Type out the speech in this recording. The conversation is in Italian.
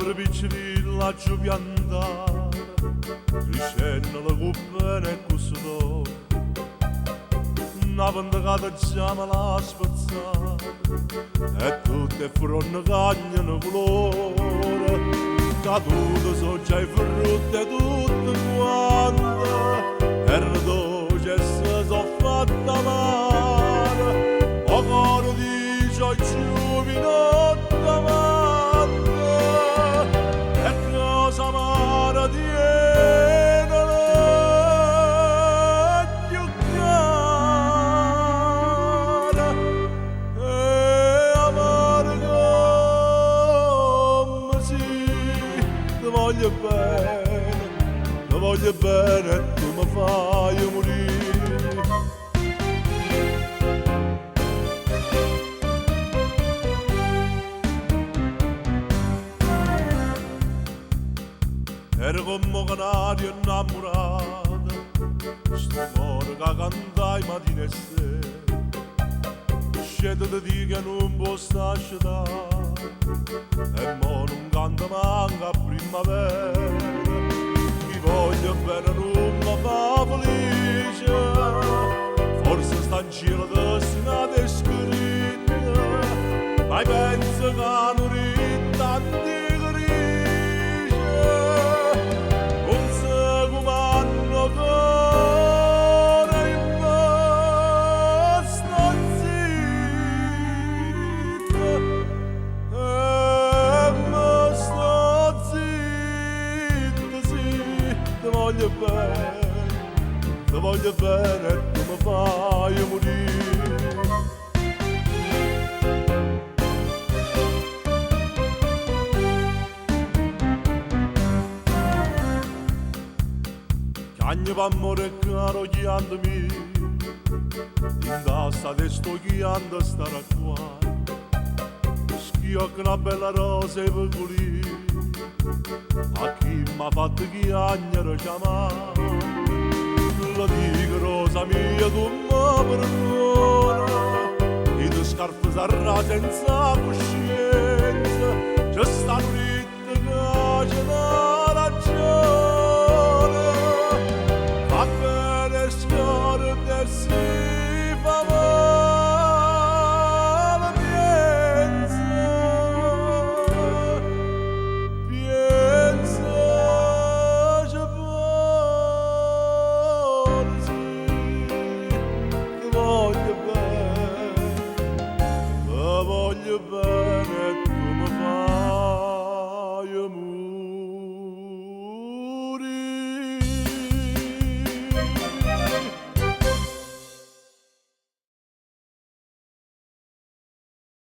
brbicili laggiù piantare, crescendo le cuppe nel custode, una pentacata già me la spazzare, e tutte furono cagnano colore, cadute so già i frutti e tutte quante, e dolce se so fatta amare, o coro dice o giovinotta amante, e cosa amara tiene le più cara, e amare come sì, ti voglio bene e tu mi fai morire. Ero come un canario innamorato, sto cuore che canta i mattini e sera, scendo di te che non può stare asciugare, e mo non canta manca a primavera, chi voglio bene non mi fa felice, forse sta in cielo destinata e scritta, ma penso che non ritanti ti voglio bene e tu mi fai morire. Cagno d'amore caro chiandami, in testa te sto chiando stare qua, schiocco una bella rosa e pecolì, a chi m'ha fatto chiagnere chiamare. La dico rosa mia tu mi perdona, i tuoi scarpe s'arra senza coscienza, ci stanno